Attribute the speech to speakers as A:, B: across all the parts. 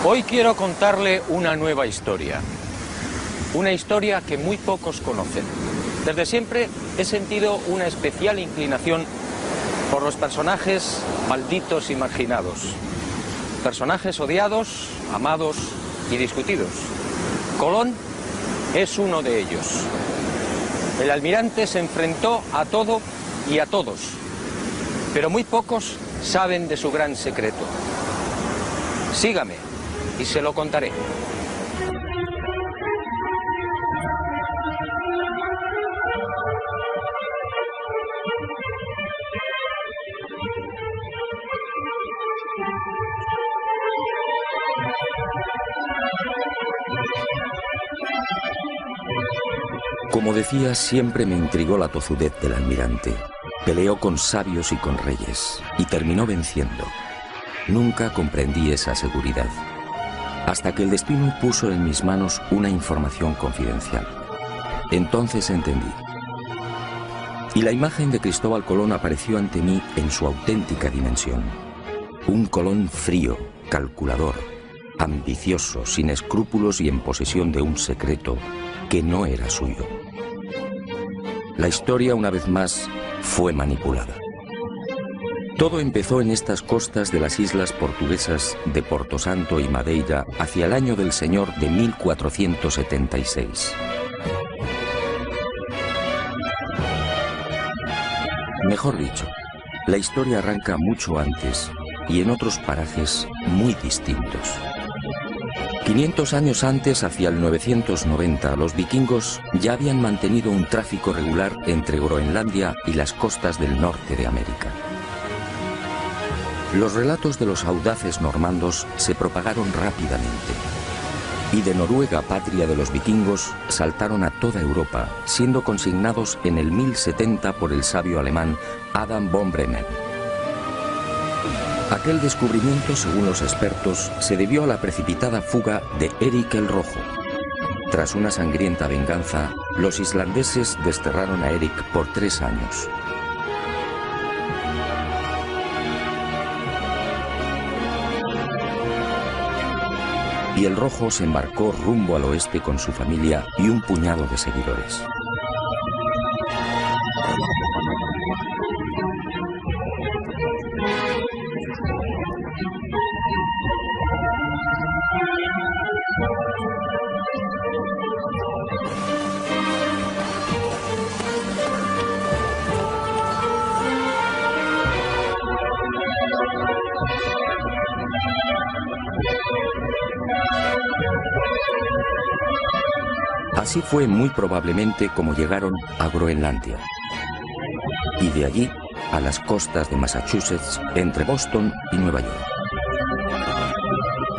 A: Hoy quiero contarle una nueva historia. Una historia que muy pocos conocen. Desde siempre he sentido una especial inclinación por los personajes malditos y marginados. Personajes odiados, amados y discutidos. Colón es uno de ellos. El almirante se enfrentó a todo y a todos, pero muy pocos saben de su gran secreto. Sígame y se lo contaré.
B: Como decía, siempre me intrigó la tozudez del almirante. Peleó con sabios y con reyes, y terminó venciendo. Nunca comprendí esa seguridad, hasta que el destino puso en mis manos una información confidencial. Entonces entendí. Y la imagen de Cristóbal Colón apareció ante mí en su auténtica dimensión. Un Colón frío, calculador, ambicioso, sin escrúpulos y en posesión de un secreto que no era suyo. La historia, una vez más, fue manipulada. Todo empezó en estas costas de las islas portuguesas de Porto Santo y Madeira hacia el año del Señor de 1476. Mejor dicho, la historia arranca mucho antes y en otros parajes muy distintos. 500 años antes, hacia el 990, los vikingos ya habían mantenido un tráfico regular entre Groenlandia y las costas del norte de América. Los relatos de los audaces normandos se propagaron rápidamente, y de Noruega, patria de los vikingos, saltaron a toda Europa, siendo consignados en el 1070 por el sabio alemán Adam von Bremen. Aquel descubrimiento, según los expertos, se debió a la precipitada fuga de Eric el Rojo. Tras una sangrienta venganza, los islandeses desterraron a Eric por 3 años. Y el Rojo se embarcó rumbo al oeste con su familia y un puñado de seguidores. Así fue muy probablemente como llegaron a Groenlandia, y de allí a las costas de Massachusetts, entre Boston y Nueva York.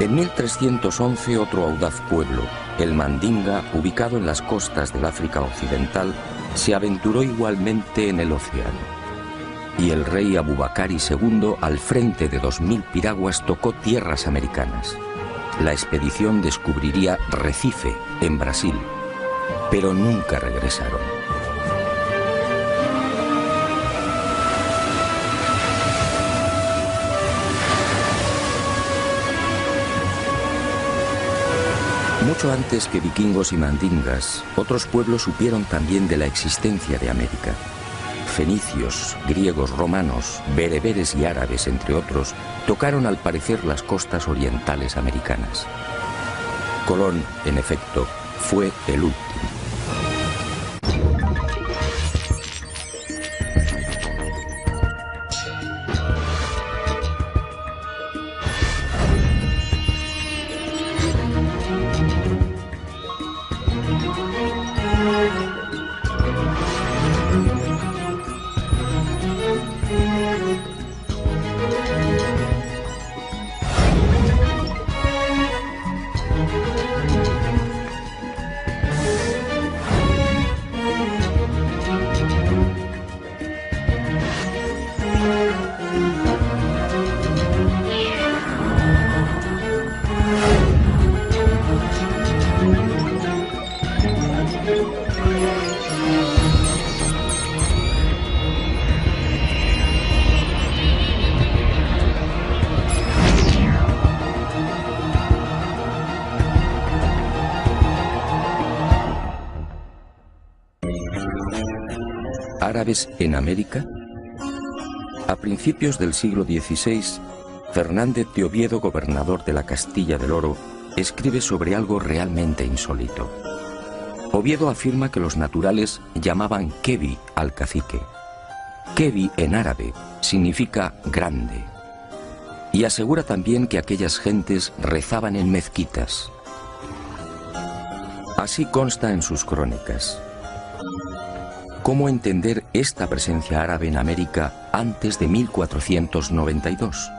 B: En 1311 otro audaz pueblo, el Mandinga, ubicado en las costas del África Occidental, se aventuró igualmente en el océano. Y el rey Abubakari II, al frente de 2000 piraguas, tocó tierras americanas. La expedición descubriría Recife, en Brasil, pero nunca regresaron. Mucho antes que vikingos y mandingas, otros pueblos supieron también de la existencia de América. Fenicios, griegos, romanos, bereberes y árabes, entre otros, tocaron al parecer las costas orientales americanas. Colón, en efecto, fue el último. árabes en América? A principios del siglo XVI, Fernández de Oviedo, gobernador de la Castilla del Oro, escribe sobre algo realmente insólito. Oviedo afirma que los naturales llamaban Kebi al cacique. Kebi en árabe significa grande. Y asegura también que aquellas gentes rezaban en mezquitas. Así consta en sus crónicas. ¿Cómo entender esta presencia árabe en América antes de 1492?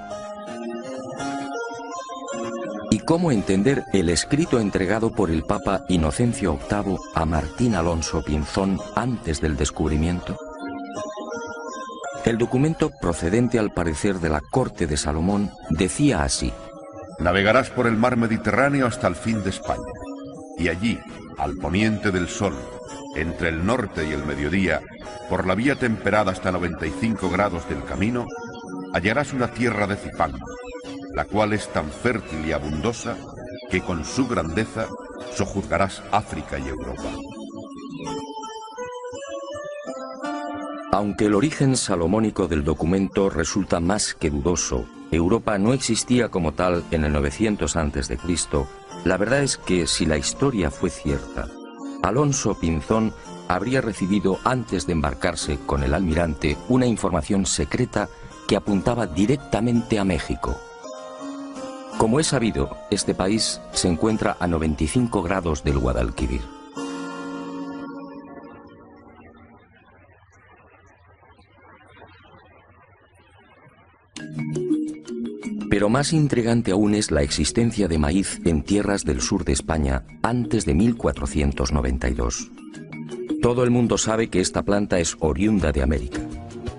B: ¿Y cómo entender el escrito entregado por el Papa Inocencio VIII a Martín Alonso Pinzón antes del descubrimiento? El documento, procedente al parecer de la corte de Salomón, decía así:
C: navegarás por el mar Mediterráneo hasta el fin de España, y allí, al poniente del sol, entre el norte y el mediodía, por la vía temperada hasta 95 grados del camino, hallarás una tierra de Cipán, la cual es tan fértil y abundosa que con su grandeza sojuzgarás África y Europa.
B: Aunque el origen salomónico del documento resulta más que dudoso, Europa no existía como tal en el 900 a.C., la verdad es que si la historia fue cierta, Alonso Pinzón habría recibido antes de embarcarse con el almirante una información secreta que apuntaba directamente a México. Como es sabido, este país se encuentra a 95 grados del Guadalquivir. Pero más intrigante aún es la existencia de maíz en tierras del sur de España antes de 1492. Todo el mundo sabe que esta planta es oriunda de América.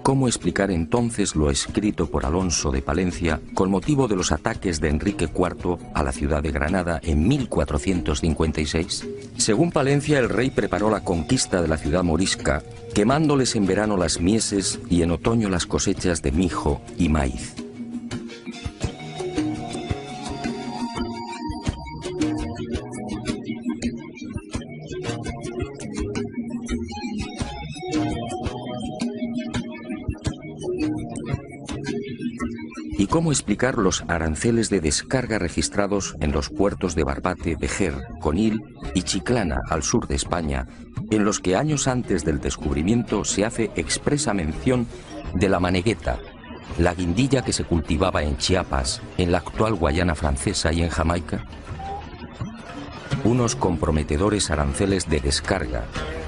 B: ¿Cómo explicar entonces lo escrito por Alonso de Palencia con motivo de los ataques de Enrique IV a la ciudad de Granada en 1456? Según Palencia, el rey preparó la conquista de la ciudad morisca, quemándoles en verano las mieses y en otoño las cosechas de mijo y maíz. ¿Y cómo explicar los aranceles de descarga registrados en los puertos de Barbate, Vejer, Conil y Chiclana, al sur de España, en los que años antes del descubrimiento se hace expresa mención de la manegueta, la guindilla que se cultivaba en Chiapas, en la actual Guayana Francesa y en Jamaica? Unos comprometedores aranceles de descarga,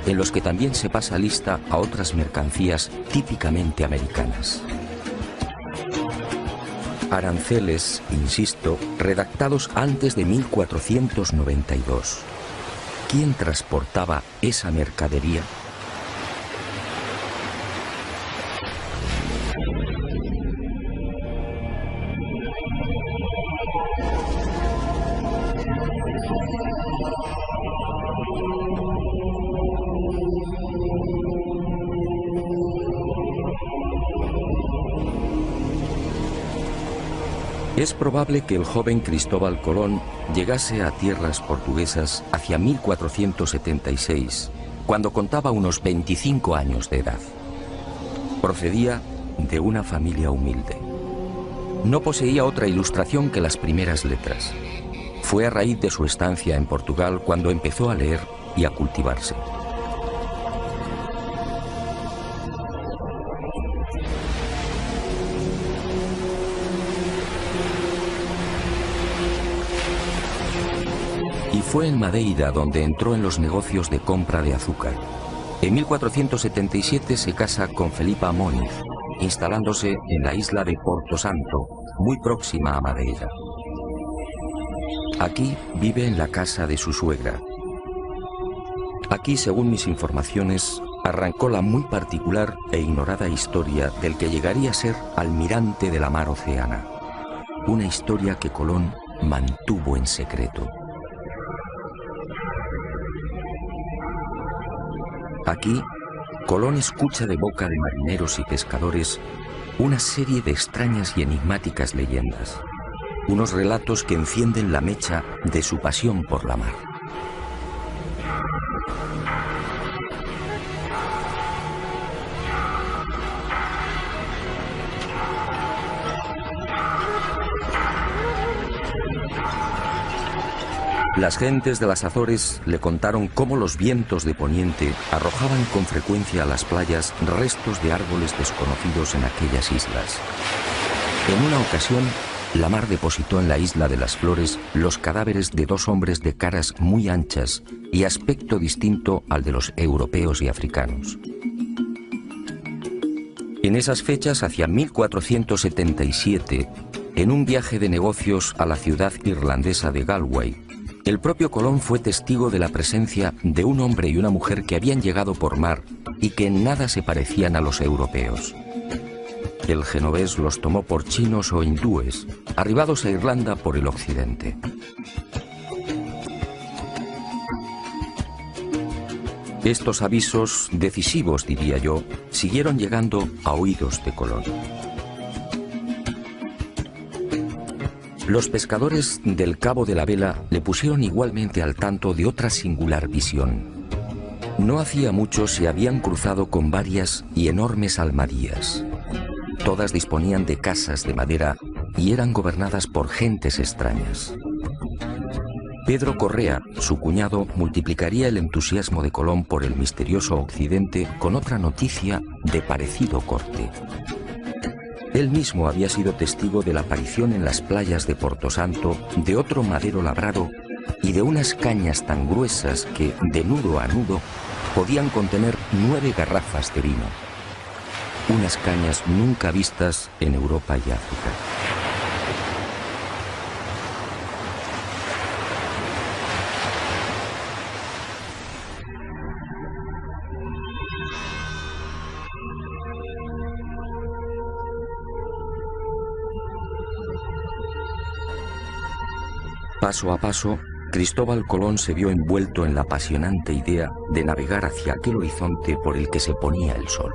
B: en los que también se pasa lista a otras mercancías típicamente americanas. Aranceles, insisto, redactados antes de 1492. ¿Quién transportaba esa mercadería? Es probable que el joven Cristóbal Colón llegase a tierras portuguesas hacia 1476, cuando contaba unos 25 años de edad. Procedía de una familia humilde. No poseía otra ilustración que las primeras letras. Fue a raíz de su estancia en Portugal cuando empezó a leer y a cultivarse. Y fue en Madeira donde entró en los negocios de compra de azúcar. En 1477 se casa con Felipa Moniz, instalándose en la isla de Porto Santo, muy próxima a Madeira. Aquí vive en la casa de su suegra. Aquí, según mis informaciones, arrancó la muy particular e ignorada historia del que llegaría a ser almirante de la mar Oceana. Una historia que Colón mantuvo en secreto. Aquí, Colón escucha de boca de marineros y pescadores una serie de extrañas y enigmáticas leyendas, unos relatos que encienden la mecha de su pasión por la mar. Las gentes de las Azores le contaron cómo los vientos de poniente arrojaban con frecuencia a las playas restos de árboles desconocidos en aquellas islas. En una ocasión, la mar depositó en la isla de las Flores los cadáveres de 2 hombres de caras muy anchas y aspecto distinto al de los europeos y africanos. En esas fechas, hacia 1477, en un viaje de negocios a la ciudad irlandesa de Galway, el propio Colón fue testigo de la presencia de un hombre y una mujer que habían llegado por mar y que en nada se parecían a los europeos. El genovés los tomó por chinos o hindúes, arribados a Irlanda por el occidente. Estos avisos, decisivos diría yo, siguieron llegando a oídos de Colón. Los pescadores del Cabo de la Vela le pusieron igualmente al tanto de otra singular visión. No hacía mucho se habían cruzado con varias y enormes almadías. Todas disponían de casas de madera y eran gobernadas por gentes extrañas. Pedro Correa, su cuñado, multiplicaría el entusiasmo de Colón por el misterioso occidente con otra noticia de parecido corte. Él mismo había sido testigo de la aparición en las playas de Porto Santo de otro madero labrado y de unas cañas tan gruesas que, de nudo a nudo, podían contener 9 garrafas de vino. Unas cañas nunca vistas en Europa y África. Paso a paso, Cristóbal Colón se vio envuelto en la apasionante idea de navegar hacia aquel horizonte por el que se ponía el sol.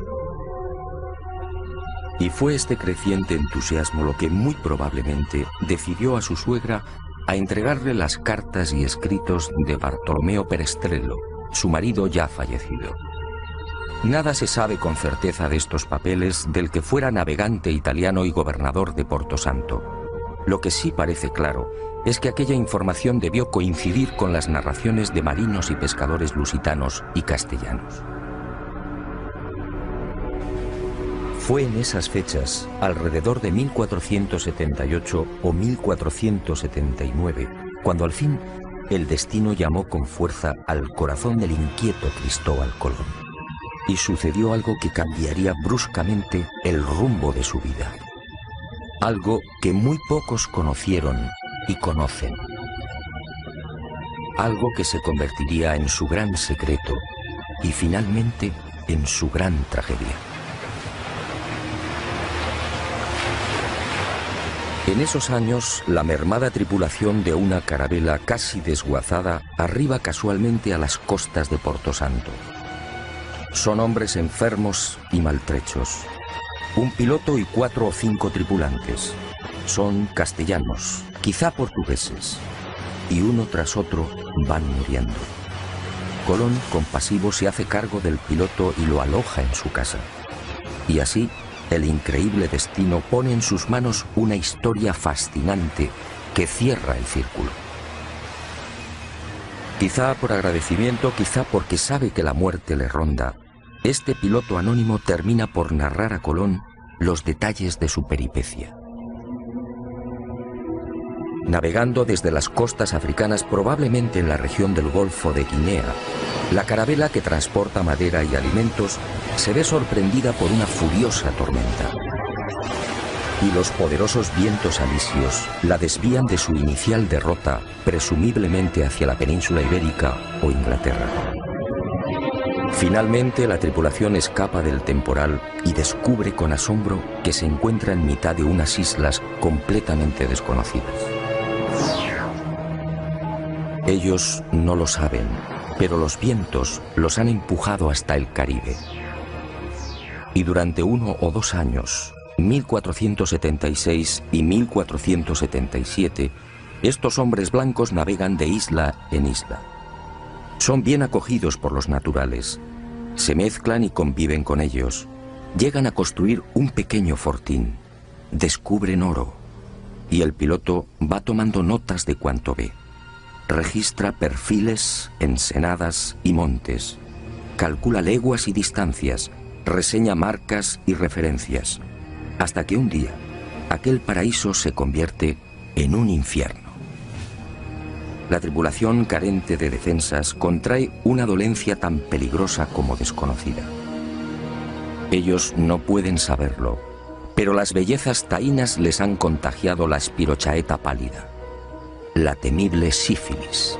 B: Y fue este creciente entusiasmo lo que muy probablemente decidió a su suegra a entregarle las cartas y escritos de Bartolomeo Perestrello, su marido ya fallecido. Nada se sabe con certeza de estos papeles del que fuera navegante italiano y gobernador de Porto Santo. Lo que sí parece claro es que aquella información debió coincidir con las narraciones de marinos y pescadores lusitanos y castellanos. Fue en esas fechas, alrededor de 1478 o 1479, cuando al fin el destino llamó con fuerza al corazón del inquieto Cristóbal Colón. Y sucedió algo que cambiaría bruscamente el rumbo de su vida. Algo que muy pocos conocieron y conocen. Algo que se convertiría en su gran secreto y finalmente en su gran tragedia. En esos años, la mermada tripulación de una carabela casi desguazada arriba casualmente a las costas de Porto Santo. Son hombres enfermos y maltrechos. Un piloto y 4 o 5 tripulantes. Son castellanos, quizá portugueses. Y uno tras otro van muriendo. Colón, compasivo, se hace cargo del piloto y lo aloja en su casa. Y así, el increíble destino pone en sus manos una historia fascinante que cierra el círculo. Quizá por agradecimiento, quizá porque sabe que la muerte le ronda, este piloto anónimo termina por narrar a Colón los detalles de su peripecia. Navegando desde las costas africanas, probablemente en la región del Golfo de Guinea, la carabela que transporta madera y alimentos se ve sorprendida por una furiosa tormenta. Y los poderosos vientos alisios la desvían de su inicial derrota, presumiblemente hacia la península ibérica o Inglaterra. Finalmente, la tripulación escapa del temporal y descubre con asombro que se encuentra en mitad de unas islas completamente desconocidas. Ellos no lo saben, pero los vientos los han empujado hasta el Caribe. Y durante 1 o 2 años, 1476 y 1477, estos hombres blancos navegan de isla en isla. Son bien acogidos por los naturales, se mezclan y conviven con ellos, llegan a construir un pequeño fortín, descubren oro, y el piloto va tomando notas de cuanto ve. registra perfiles, ensenadas y montes, calcula leguas y distancias, reseña marcas y referencias, hasta que un día aquel paraíso se convierte en un infierno. La tripulación, carente de defensas, contrae una dolencia tan peligrosa como desconocida. Ellos no pueden saberlo, pero las bellezas taínas les han contagiado la espirochaeta pálida, la temible sífilis.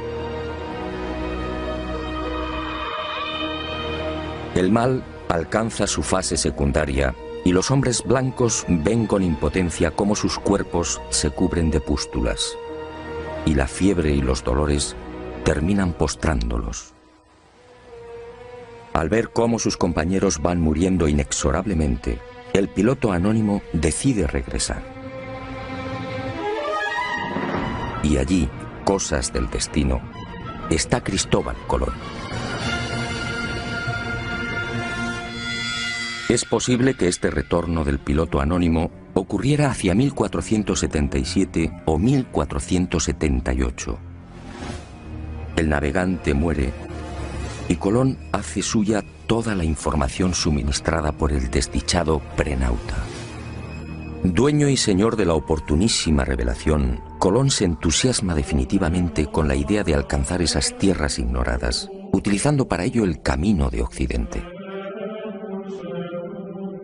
B: El mal alcanza su fase secundaria y los hombres blancos ven con impotencia cómo sus cuerpos se cubren de pústulas, y la fiebre y los dolores terminan postrándolos. Al ver cómo sus compañeros van muriendo inexorablemente, el piloto anónimo decide regresar. Y allí, cosas del destino, está Cristóbal Colón. Es posible que este retorno del piloto anónimo ocurriera hacia 1477 o 1478. El navegante muere y Colón hace suya toda la información suministrada por el desdichado prenauta. Dueño y señor de la oportunísima revelación, Colón se entusiasma definitivamente con la idea de alcanzar esas tierras ignoradas, utilizando para ello el camino de Occidente.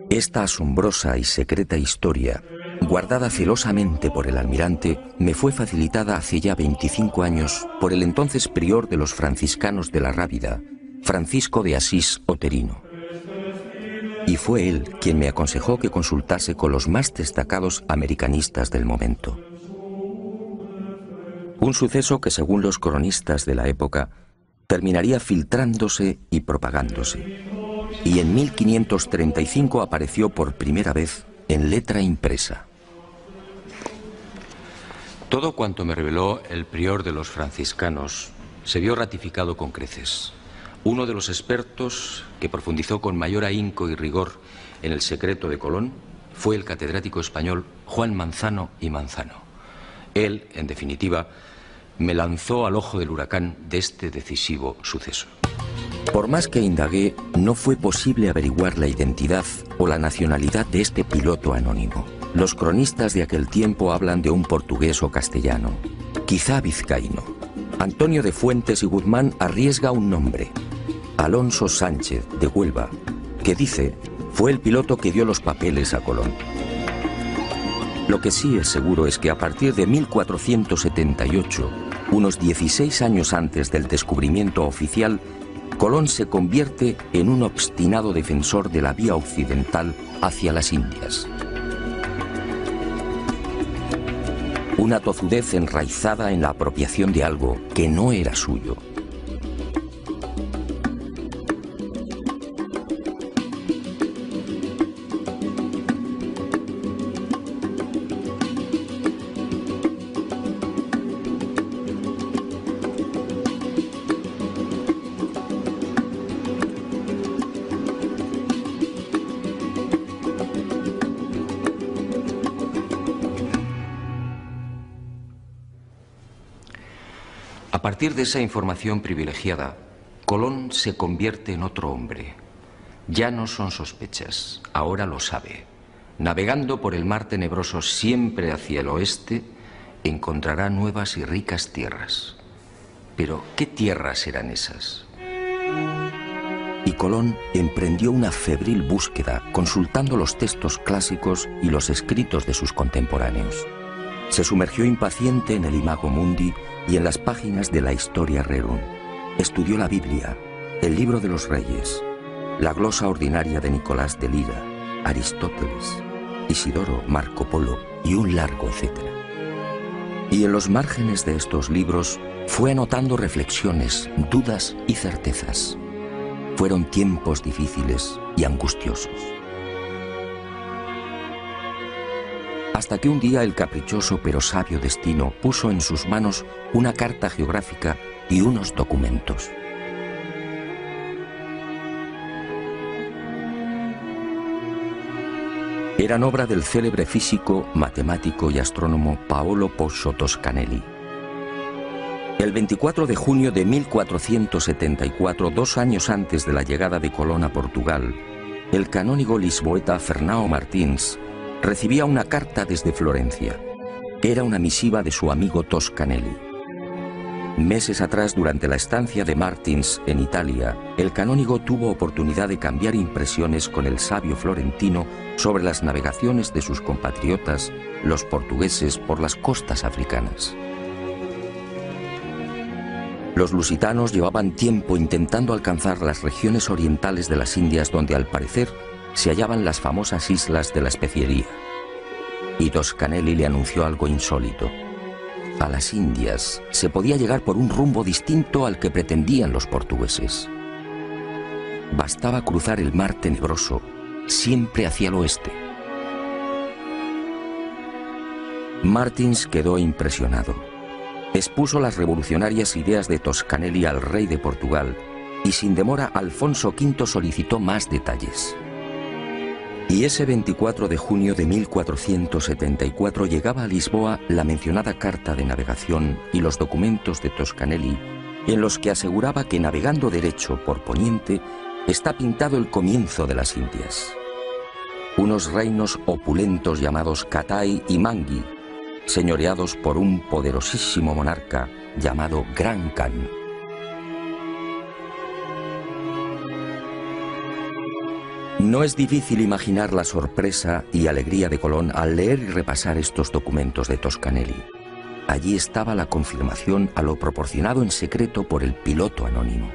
B: Esta asombrosa y secreta historia, guardada celosamente por el almirante, me fue facilitada hace ya 25 años por el entonces prior de los franciscanos de la Rábida, Francisco de Asís Oterino. Y fue él quien me aconsejó que consultase con los más destacados americanistas del momento. Un suceso que, según los cronistas de la época, terminaría filtrándose y propagándose. Y en 1535 apareció por primera vez en letra impresa.
A: Todo cuanto me reveló el prior de los franciscanos se vio ratificado con creces. Uno de los expertos que profundizó con mayor ahínco y rigor en el secreto de Colón fue el catedrático español Juan Manzano y Manzano. Él, en definitiva, me lanzó al ojo del huracán de este decisivo suceso.
B: Por más que indagué, no fue posible averiguar la identidad o la nacionalidad de este piloto anónimo. Los cronistas de aquel tiempo hablan de un portugués o castellano, quizá vizcaíno. Antonio de Fuentes y Guzmán arriesga un nombre, Alonso Sánchez de Huelva, que dice fue el piloto que dio los papeles a Colón. Lo que sí es seguro es que a partir de 1478, unos 16 años antes del descubrimiento oficial, Colón se convierte en un obstinado defensor de la vía occidental hacia las Indias. Una tozudez enraizada en la apropiación de algo que no era suyo.
A: A partir de esa información privilegiada, Colón se convierte en otro hombre. Ya no son sospechas, ahora lo sabe. Navegando por el mar tenebroso siempre hacia el oeste, encontrará nuevas y ricas tierras. Pero, ¿qué tierras eran esas?
B: Y Colón emprendió una febril búsqueda, consultando los textos clásicos y los escritos de sus contemporáneos. Se sumergió impaciente en el Imago Mundi y en las páginas de la Historia Rerum. Estudió la Biblia, el Libro de los Reyes, la glosa ordinaria de Nicolás de Lira, Aristóteles, Isidoro, Marco Polo y un largo etcétera. Y en los márgenes de estos libros fue anotando reflexiones, dudas y certezas. Fueron tiempos difíciles y angustiosos. Hasta que un día el caprichoso pero sabio destino puso en sus manos una carta geográfica y unos documentos. Eran obra del célebre físico, matemático y astrónomo Paolo Pozzo Toscanelli. El 24 de junio de 1474, 2 años antes de la llegada de Colón a Portugal, el canónigo lisboeta Fernão Martins recibía una carta desde Florencia. Era una misiva de su amigo Toscanelli. Meses atrás, durante la estancia de Martins en Italia, el canónigo tuvo oportunidad de cambiar impresiones con el sabio florentino sobre las navegaciones de sus compatriotas, los portugueses, por las costas africanas. Los lusitanos llevaban tiempo intentando alcanzar las regiones orientales de las Indias, donde al parecer se hallaban las famosas islas de la especiería. Y Toscanelli le anunció algo insólito. A las Indias se podía llegar por un rumbo distinto al que pretendían los portugueses. Bastaba cruzar el mar tenebroso, siempre hacia el oeste. Martins quedó impresionado. Expuso las revolucionarias ideas de Toscanelli al rey de Portugal y sin demora Alfonso V solicitó más detalles. Y ese 24 de junio de 1474 llegaba a Lisboa la mencionada carta de navegación y los documentos de Toscanelli, en los que aseguraba que navegando derecho por poniente está pintado el comienzo de las Indias. Unos reinos opulentos llamados Catai y Mangui, señoreados por un poderosísimo monarca llamado Gran Khan. No es difícil imaginar la sorpresa y alegría de Colón al leer y repasar estos documentos de Toscanelli. Allí estaba la confirmación a lo proporcionado en secreto por el piloto anónimo.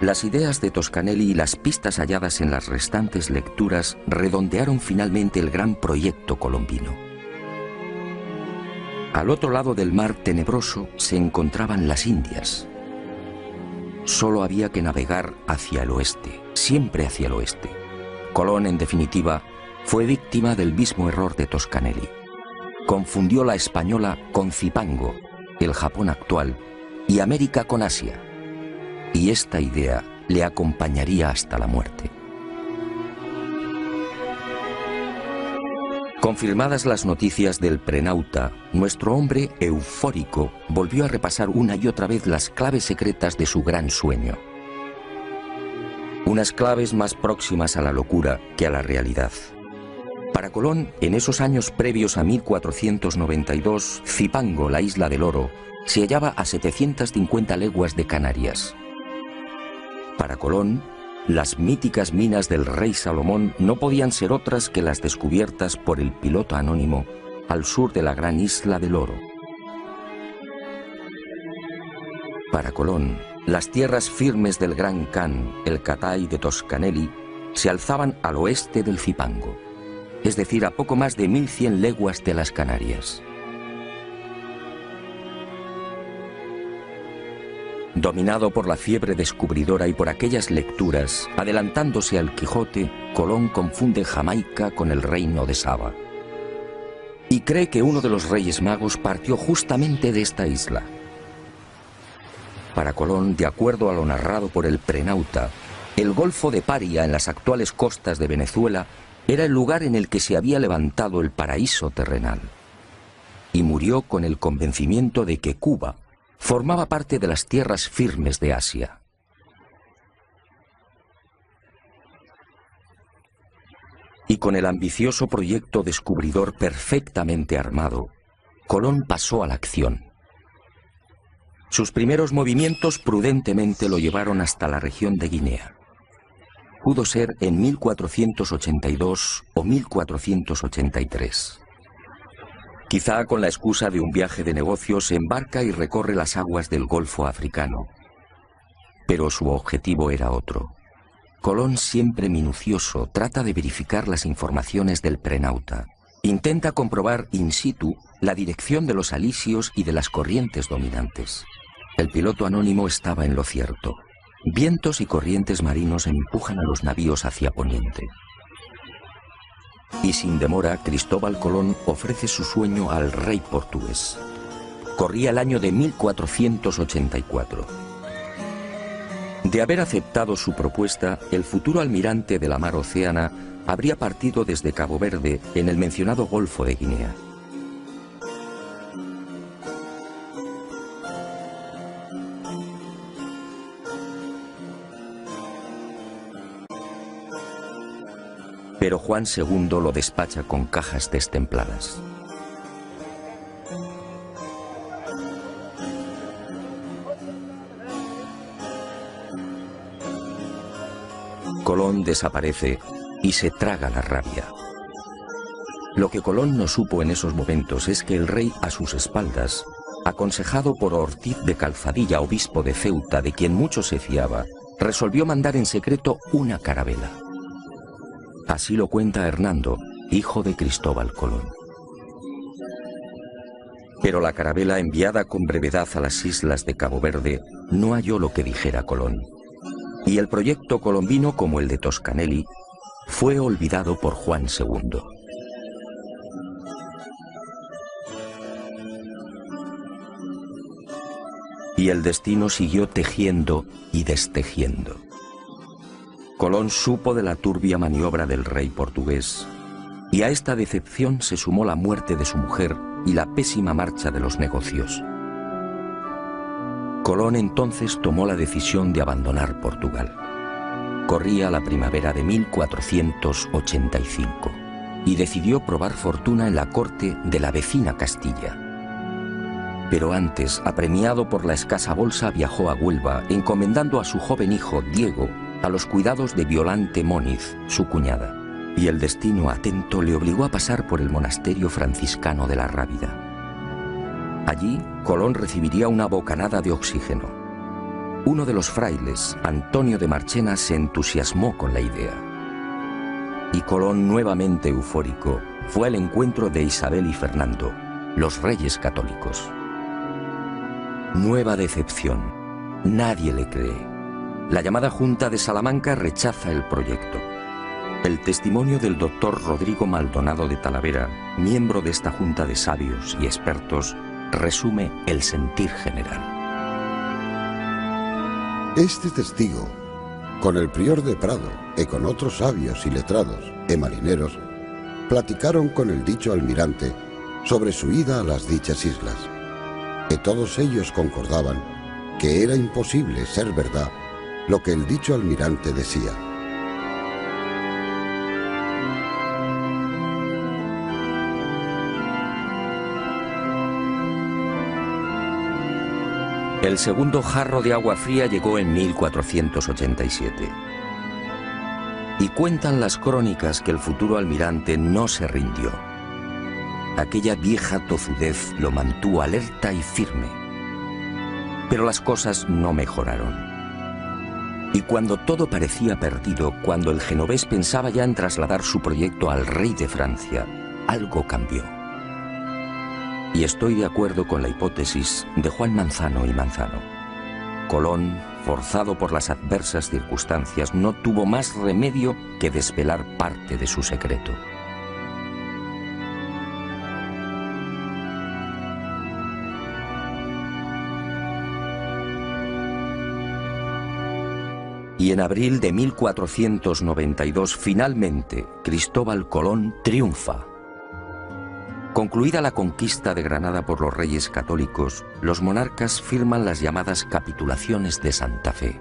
B: Las ideas de Toscanelli y las pistas halladas en las restantes lecturas redondearon finalmente el gran proyecto colombino. Al otro lado del mar tenebroso se encontraban las Indias. Solo había que navegar hacia el oeste, siempre hacia el oeste. Colón, en definitiva, fue víctima del mismo error de Toscanelli. Confundió la española con Zipango, el Japón actual, y América con Asia. Y esta idea le acompañaría hasta la muerte. Confirmadas las noticias del prenauta, nuestro hombre eufórico volvió a repasar una y otra vez las claves secretas de su gran sueño. Unas claves más próximas a la locura que a la realidad. Para Colón, en esos años previos a 1492, Zipango, la isla del oro, se hallaba a 750 leguas de Canarias. Para Colón, las míticas minas del rey Salomón no podían ser otras que las descubiertas por el piloto anónimo al sur de la gran isla del oro. Para Colón, las tierras firmes del Gran Khan, el Catai de Toscanelli, se alzaban al oeste del Zipango, es decir, a poco más de 1100 leguas de las Canarias. Dominado por la fiebre descubridora y por aquellas lecturas, adelantándose al Quijote, Colón confunde Jamaica con el reino de Saba. Y cree que uno de los reyes magos partió justamente de esta isla. Para Colón, de acuerdo a lo narrado por el prenauta, el Golfo de Paria, en las actuales costas de Venezuela, era el lugar en el que se había levantado el paraíso terrenal. Y murió con el convencimiento de que Cuba formaba parte de las tierras firmes de Asia. Y con el ambicioso proyecto descubridor perfectamente armado, Colón pasó a la acción. Sus primeros movimientos prudentemente lo llevaron hasta la región de Guinea. Pudo ser en 1482 o 1483. Quizá con la excusa de un viaje de negocios se embarca y recorre las aguas del Golfo africano. Pero su objetivo era otro. Colón, siempre minucioso, trata de verificar las informaciones del prenauta. Intenta comprobar in situ la dirección de los alisios y de las corrientes dominantes. El piloto anónimo estaba en lo cierto. Vientos y corrientes marinos empujan a los navíos hacia poniente. Y sin demora, Cristóbal Colón ofrece su sueño al rey portugués. Corría el año de 1484. De haber aceptado su propuesta, el futuro almirante de la mar Océana habría partido desde Cabo Verde en el mencionado Golfo de Guinea. pero Juan II lo despacha con cajas destempladas. Colón desaparece y se traga la rabia. Lo que Colón no supo en esos momentos es que el rey a sus espaldas, aconsejado por Ortiz de Calzadilla, obispo de Ceuta, de quien mucho se fiaba, resolvió mandar en secreto una carabela. Así lo cuenta Hernando, hijo de Cristóbal Colón. Pero la carabela enviada con brevedad a las islas de Cabo Verde no halló lo que dijera Colón. Y el proyecto colombino, como el de Toscanelli, fue olvidado por Juan II. Y el destino siguió tejiendo y destejiendo. Colón supo de la turbia maniobra del rey portugués, y a esta decepción se sumó la muerte de su mujer y la pésima marcha de los negocios. Colón entonces tomó la decisión de abandonar Portugal. Corría la primavera de 1485 y decidió probar fortuna en la corte de la vecina Castilla. Pero antes, apremiado por la escasa bolsa, viajó a Huelva, encomendando a su joven hijo, Diego, a los cuidados de Violante Móniz, su cuñada. Y el destino atento le obligó a pasar por el monasterio franciscano de la Rábida. Allí, Colón recibiría una bocanada de oxígeno. Uno de los frailes, Antonio de Marchena, se entusiasmó con la idea. Y Colón, nuevamente eufórico, fue al encuentro de Isabel y Fernando, los reyes católicos. Nueva decepción. Nadie le cree. La llamada Junta de Salamanca rechaza el proyecto. El testimonio del doctor Rodrigo Maldonado de Talavera, miembro de esta junta de sabios y expertos, resume el sentir general.
D: Este testigo, con el prior de Prado y con otros sabios y letrados y marineros, platicaron con el dicho almirante sobre su ida a las dichas islas, y todos ellos concordaban que era imposible ser verdad lo que el dicho almirante decía.
B: El segundo jarro de agua fría llegó en 1487. Y cuentan las crónicas que el futuro almirante no se rindió. Aquella vieja tozudez lo mantuvo alerta y firme. Pero las cosas no mejoraron. Y cuando todo parecía perdido, cuando el genovés pensaba ya en trasladar su proyecto al rey de Francia, algo cambió. Y estoy de acuerdo con la hipótesis de Juan Manzano y Manzano. Colón, forzado por las adversas circunstancias, no tuvo más remedio que desvelar parte de su secreto. Y en abril de 1492, finalmente, Cristóbal Colón triunfa. Concluida la conquista de Granada por los reyes católicos, los monarcas firman las llamadas capitulaciones de Santa Fe.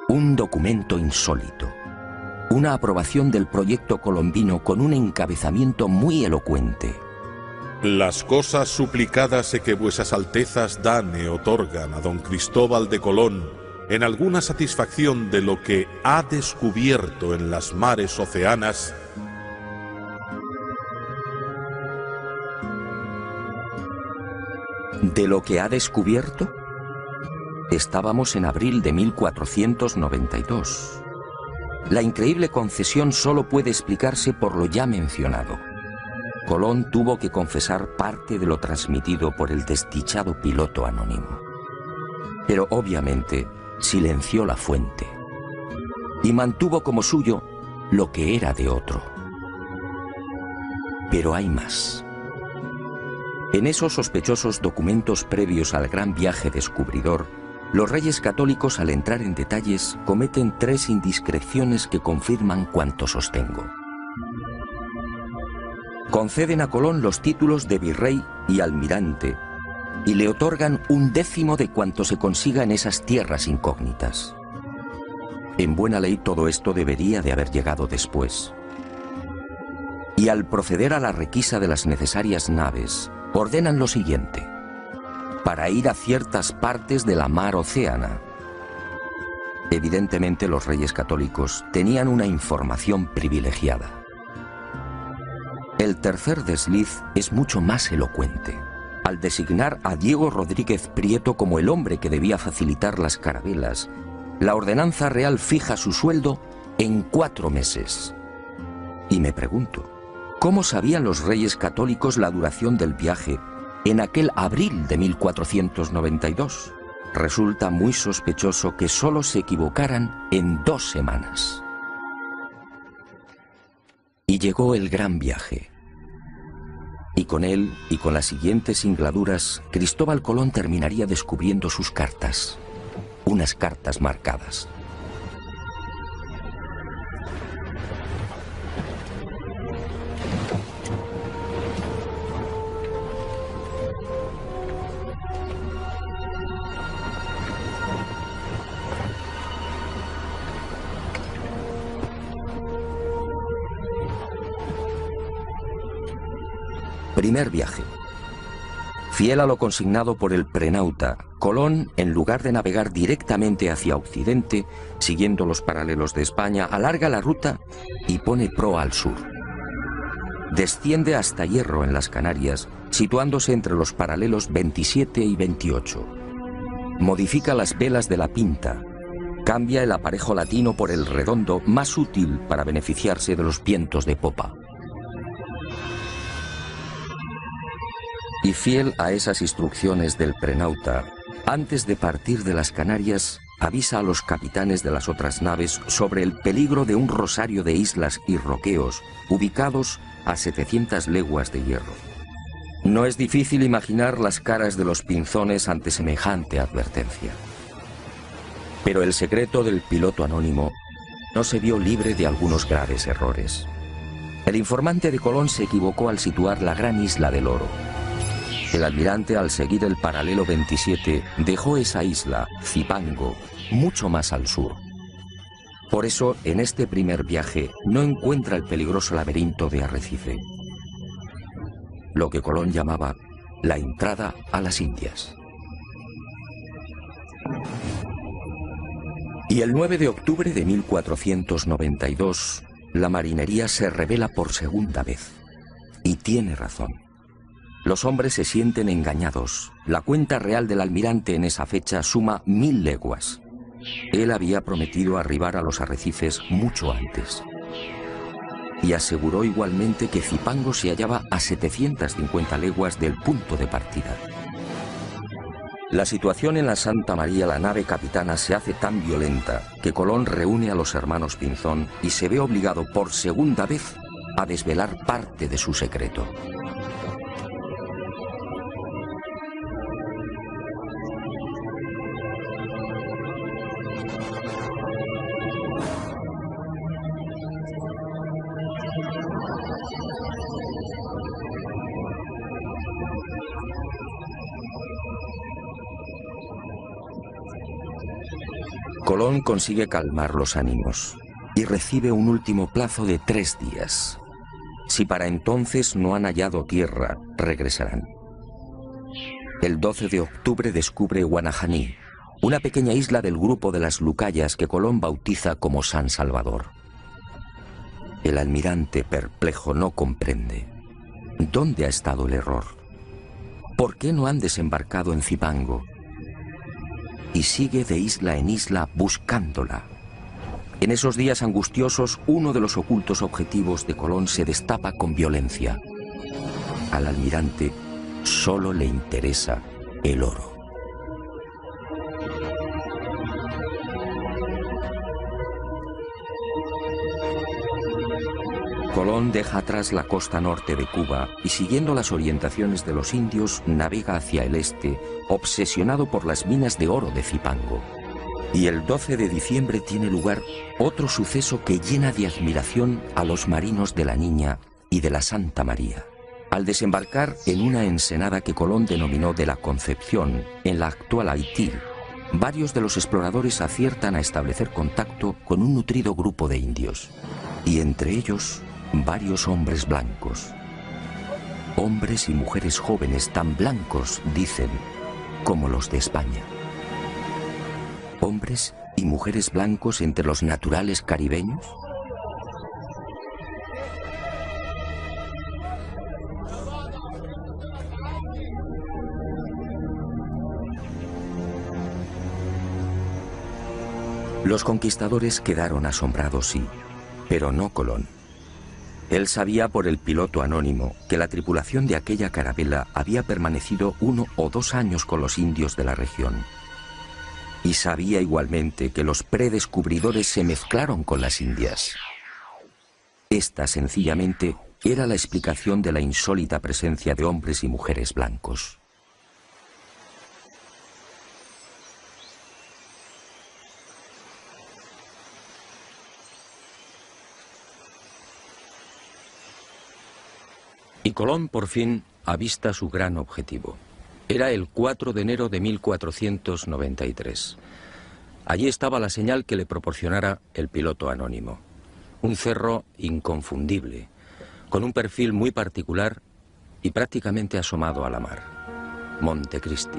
B: Un documento insólito, una aprobación del proyecto colombino con un encabezamiento muy elocuente.
E: Las cosas suplicadas que vuesas altezas dan e otorgan a don Cristóbal de Colón en alguna satisfacción de lo que ha descubierto en las mares oceanas,
B: ¿de lo que ha descubierto? Estábamos en abril de 1492. La increíble concesión solo puede explicarse por lo ya mencionado. Colón tuvo que confesar parte de lo transmitido por el desdichado piloto anónimo. Pero obviamente silenció la fuente y mantuvo como suyo lo que era de otro. Pero hay más. En esos sospechosos documentos previos al gran viaje descubridor, los reyes católicos, al entrar en detalles, cometen 3 indiscreciones que confirman cuanto sostengo. Conceden a Colón los títulos de virrey y almirante y le otorgan 1/10 de cuanto se consiga en esas tierras incógnitas. En buena ley todo esto debería de haber llegado después. Y al proceder a la requisa de las necesarias naves, ordenan lo siguiente: para ir a ciertas partes de la mar Océana. Evidentemente los reyes católicos tenían una información privilegiada. El tercer desliz es mucho más elocuente. Al designar a Diego Rodríguez Prieto como el hombre que debía facilitar las carabelas, la ordenanza real fija su sueldo en 4 meses. Y me pregunto, ¿cómo sabían los reyes católicos la duración del viaje en aquel abril de 1492? Resulta muy sospechoso que solo se equivocaran en 2 semanas. Y llegó el gran viaje. Y con él, y con las siguientes singladuras, Cristóbal Colón terminaría descubriendo sus cartas. Unas cartas marcadas. Primer viaje. Fiel a lo consignado por el prenauta, Colón, en lugar de navegar directamente hacia Occidente, siguiendo los paralelos de España, alarga la ruta y pone proa al sur. Desciende hasta Hierro, en las Canarias, situándose entre los paralelos 27 y 28. Modifica las velas de la Pinta. Cambia el aparejo latino por el redondo, más útil para beneficiarse de los vientos de popa. Y fiel a esas instrucciones del prenauta, antes de partir de las Canarias, avisa a los capitanes de las otras naves sobre el peligro de un rosario de islas y roqueos ubicados a 700 leguas de Hierro. No es difícil imaginar las caras de los pinzones ante semejante advertencia. Pero el secreto del piloto anónimo no se vio libre de algunos graves errores. El informante de Colón se equivocó al situar la gran isla del Oro. El almirante, al seguir el paralelo 27, dejó esa isla, Zipango, mucho más al sur. Por eso, en este primer viaje, no encuentra el peligroso laberinto de Arrecife, lo que Colón llamaba la entrada a las Indias. Y el 9 de octubre de 1492, la marinería se revela por segunda vez. Y tiene razón. Los hombres se sienten engañados. La cuenta real del almirante en esa fecha suma 1000 leguas. Él había prometido arribar a los arrecifes mucho antes. Y aseguró igualmente que Zipango se hallaba a 750 leguas del punto de partida. La situación en la Santa María, la nave capitana, se hace tan violenta que Colón reúne a los hermanos Pinzón y se ve obligado por segunda vez a desvelar parte de su secreto. Colón consigue calmar los ánimos y recibe un último plazo de 3 días. Si para entonces no han hallado tierra, regresarán. El 12 de octubre descubre Guanajaní, una pequeña isla del grupo de las Lucayas que Colón bautiza como San Salvador. El almirante, perplejo, no comprende. ¿Dónde ha estado el error? ¿Por qué no han desembarcado en Zipango? Y sigue de isla en isla buscándola. En esos días angustiosos, uno de los ocultos objetivos de Colón se destapa con violencia. Al almirante solo le interesa el oro. Colón deja atrás la costa norte de Cuba y, siguiendo las orientaciones de los indios, navega hacia el este, obsesionado por las minas de oro de Zipango. Y el 12 de diciembre tiene lugar otro suceso que llena de admiración a los marinos de la Niña y de la Santa María. Al desembarcar en una ensenada que Colón denominó de la Concepción, en la actual Haití, varios de los exploradores aciertan a establecer contacto con un nutrido grupo de indios, y entre ellos varios hombres blancos. Hombres y mujeres jóvenes tan blancos, dicen, como los de España. Hombres y mujeres blancos entre los naturales caribeños. Los conquistadores quedaron asombrados, sí, pero no Colón. Él sabía por el piloto anónimo que la tripulación de aquella carabela había permanecido 1 o 2 años con los indios de la región. Y sabía igualmente que los predescubridores se mezclaron con las indias. Esta, sencillamente, era la explicación de la insólita presencia de hombres y mujeres blancos. Y Colón por fin avista su gran objetivo. Era el 4 de enero de 1493. Allí estaba la señal que le proporcionara el piloto anónimo. Un cerro inconfundible, con un perfil muy particular y prácticamente asomado a la mar. Montecristi.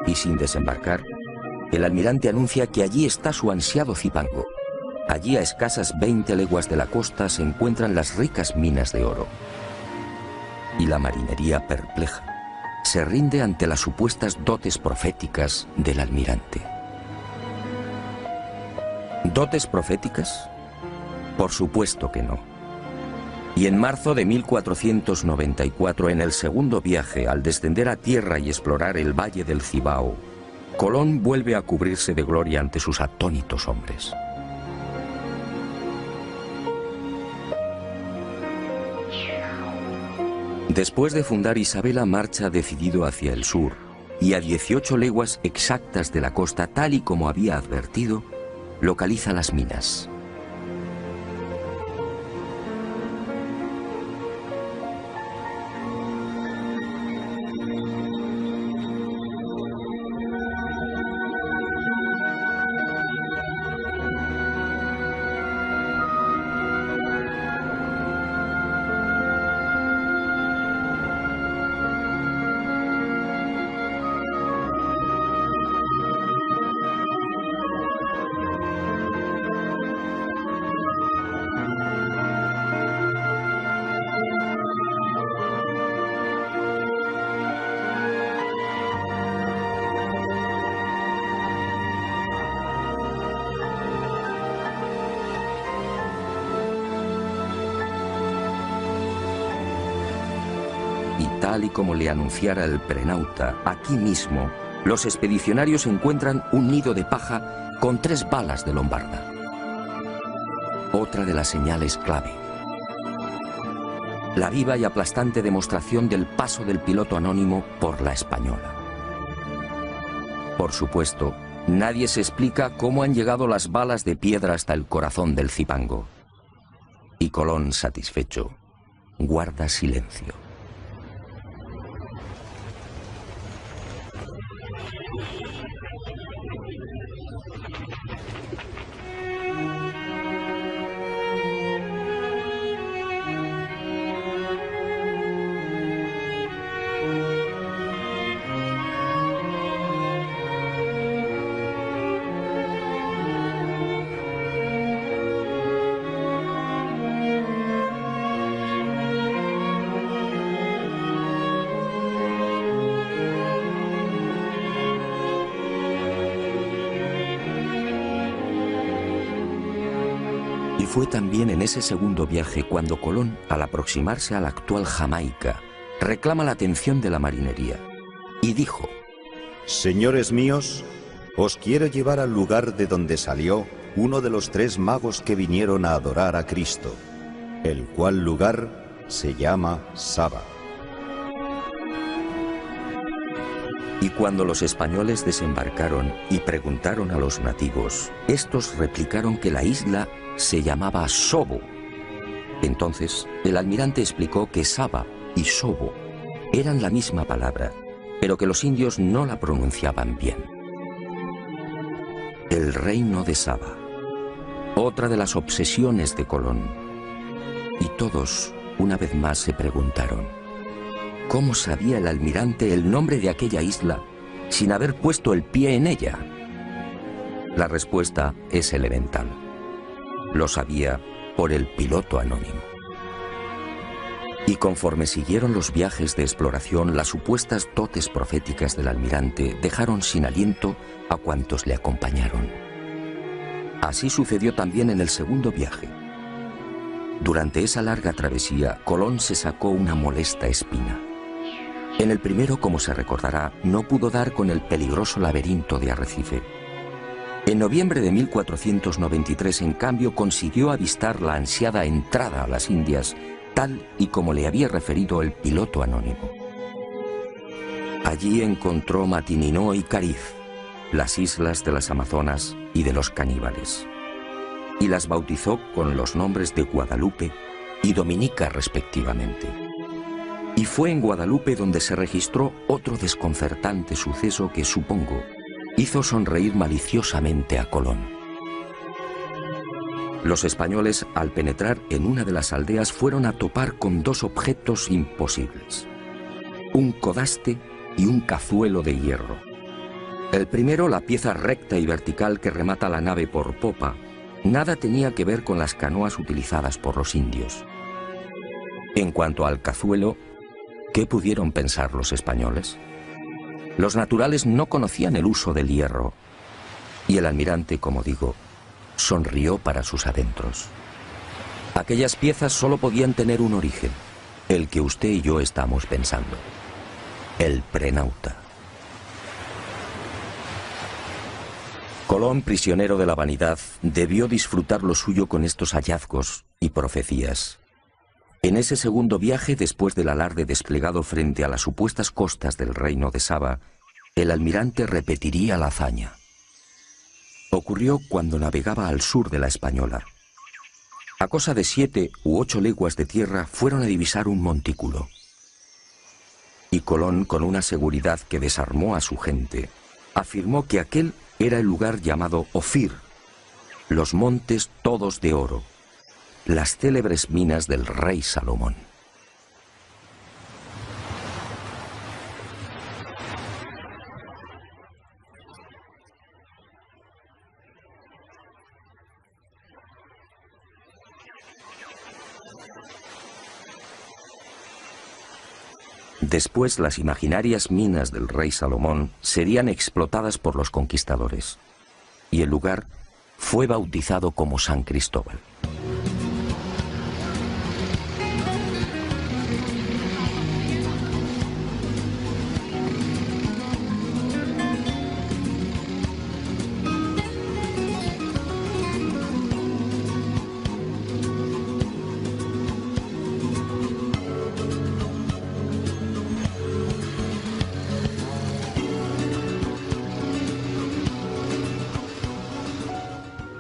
B: Y sin desembarcar, el almirante anuncia que allí está su ansiado Zipango. Allí, a escasas 20 leguas de la costa, se encuentran las ricas minas de oro. Y la marinería, perpleja, se rinde ante las supuestas dotes proféticas del almirante. ¿Dotes proféticas? Por supuesto que no. Y en marzo de 1494, en el segundo viaje, al descender a tierra y explorar el valle del Cibao, Colón vuelve a cubrirse de gloria ante sus atónitos hombres. Después de fundar Isabela, marcha decidido hacia el sur, y a 18 leguas exactas de la costa, tal y como había advertido, localiza las minas. Tal y como le anunciara el prenauta, aquí mismo, los expedicionarios encuentran un nido de paja con 3 balas de lombarda. Otra de las señales clave. La viva y aplastante demostración del paso del piloto anónimo por la Española. Por supuesto, nadie se explica cómo han llegado las balas de piedra hasta el corazón del Zipango. Y Colón, satisfecho, guarda silencio. Fue también en ese segundo viaje cuando Colón, al aproximarse a la actual Jamaica, reclama la atención de la marinería y dijo:
F: Señores míos, os quiero llevar al lugar de donde salió uno de los 3 magos que vinieron a adorar a Cristo, el cual lugar se llama Saba.
B: Y cuando los españoles desembarcaron y preguntaron a los nativos, estos replicaron que la isla se llamaba Sobo. Entonces, el almirante explicó que Saba y Sobo eran la misma palabra, pero que los indios no la pronunciaban bien. El reino de Saba, otra de las obsesiones de Colón. Y todos, una vez más, se preguntaron, ¿cómo sabía el almirante el nombre de aquella isla sin haber puesto el pie en ella? La respuesta es elemental. Lo sabía por el piloto anónimo. Y conforme siguieron los viajes de exploración, las supuestas dotes proféticas del almirante dejaron sin aliento a cuantos le acompañaron. Así sucedió también en el segundo viaje. Durante esa larga travesía, Colón se sacó una molesta espina. En el primero, como se recordará, no pudo dar con el peligroso laberinto de Arrecife. En noviembre de 1493, en cambio, consiguió avistar la ansiada entrada a las Indias, tal y como le había referido el piloto anónimo. Allí encontró Matininó y Cariz, las islas de las Amazonas y de los caníbales, y las bautizó con los nombres de Guadalupe y Dominica respectivamente. Y fue en Guadalupe donde se registró otro desconcertante suceso que, supongo, hizo sonreír maliciosamente a Colón. Los españoles, al penetrar en una de las aldeas, fueron a topar con dos objetos imposibles: un codaste y un cazuelo de hierro. El primero, la pieza recta y vertical que remata la nave por popa, nada tenía que ver con las canoas utilizadas por los indios. En cuanto al cazuelo, ¿qué pudieron pensar los españoles? Los naturales no conocían el uso del hierro, y el almirante, como digo, sonrió para sus adentros. Aquellas piezas solo podían tener un origen, el que usted y yo estamos pensando: el prenauta. Colón, prisionero de la vanidad, debió disfrutar lo suyo con estos hallazgos y profecías. En ese segundo viaje, después del alarde desplegado frente a las supuestas costas del reino de Saba, el almirante repetiría la hazaña. Ocurrió cuando navegaba al sur de la Española. A cosa de 7 u 8 leguas de tierra fueron a divisar un montículo. Y Colón, con una seguridad que desarmó a su gente, afirmó que aquel era el lugar llamado Ofir, los montes todos de oro, las célebres minas del rey Salomón. Después, las imaginarias minas del rey Salomón serían explotadas por los conquistadores, y el lugar fue bautizado como San Cristóbal.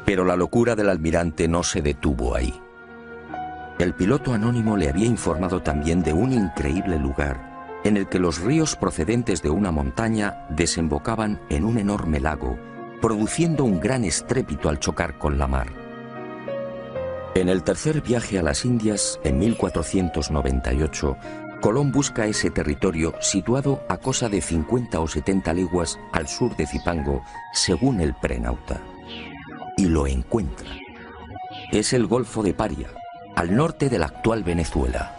B: Pero la locura del almirante no se detuvo ahí. El piloto anónimo le había informado también de un increíble lugar en el que los ríos procedentes de una montaña desembocaban en un enorme lago, produciendo un gran estrépito al chocar con la mar. En el tercer viaje a las Indias, en 1498, Colón busca ese territorio situado a cosa de 50 o 70 leguas al sur de Zipango, según el prenauta. Y lo encuentra. Es el Golfo de Paria, al norte de la actual Venezuela.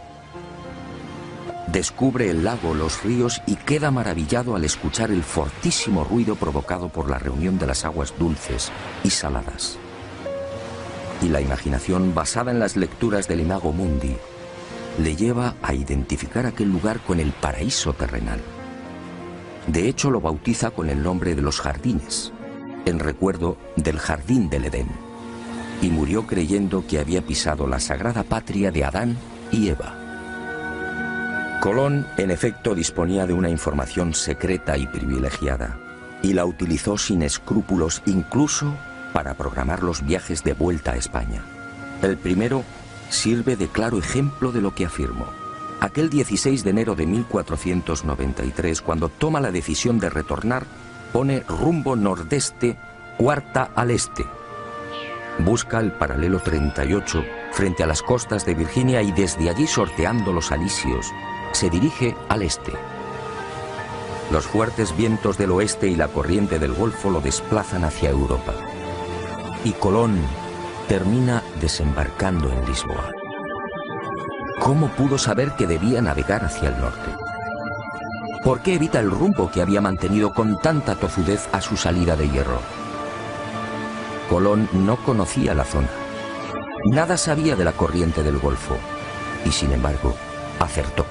B: Descubre el lago, los ríos y queda maravillado al escuchar el fortísimo ruido provocado por la reunión de las aguas dulces y saladas. Y la imaginación, basada en las lecturas del Imago Mundi, le lleva a identificar aquel lugar con el paraíso terrenal. De hecho, lo bautiza con el nombre de los jardines, en recuerdo del jardín del Edén, y murió creyendo que había pisado la sagrada patria de Adán y Eva. Colón, en efecto, disponía de una información secreta y privilegiada, y la utilizó sin escrúpulos incluso para programar los viajes de vuelta a España. El primero sirve de claro ejemplo de lo que afirmo. Aquel 16 de enero de 1493, cuando toma la decisión de retornar, pone rumbo nordeste, cuarta al este. Busca el paralelo 38 frente a las costas de Virginia y desde allí, sorteando los alisios, se dirige al este. Los fuertes vientos del oeste y la corriente del Golfo lo desplazan hacia Europa. Y Colón termina desembarcando en Lisboa. ¿Cómo pudo saber que debía navegar hacia el norte? ¿Por qué evita el rumbo que había mantenido con tanta tozudez a su salida de Hierro? Colón no conocía la zona. Nada sabía de la corriente del Golfo. Y sin embargo, acertó.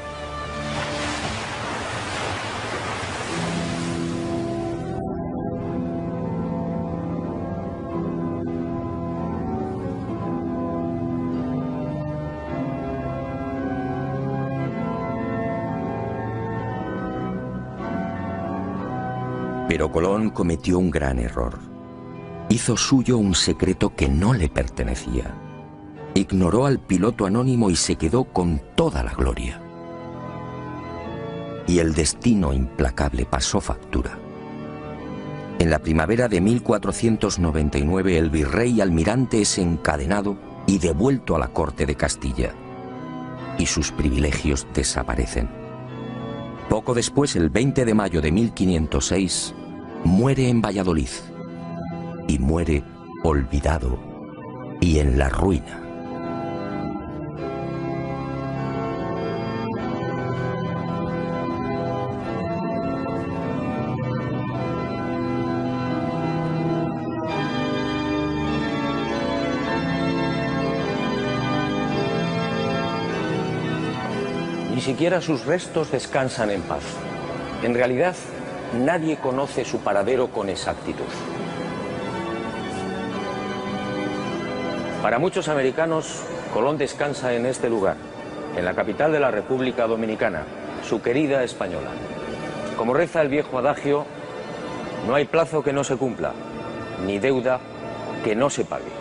B: Pero Colón cometió un gran error. Hizo suyo un secreto que no le pertenecía. Ignoró al piloto anónimo y se quedó con toda la gloria. Y el destino implacable pasó factura. En la primavera de 1499 el virrey almirante es encadenado y devuelto a la corte de Castilla. Y sus privilegios desaparecen. Poco después, el 20 de mayo de 1506, muere en Valladolid. Y muere olvidado y en la ruina.
A: Ni siquiera sus restos descansan en paz. En realidad, nadie conoce su paradero con exactitud. Para muchos americanos, Colón descansa en este lugar, en la capital de la República Dominicana, su querida Española. Como reza el viejo adagio, no hay plazo que no se cumpla, ni deuda que no se pague.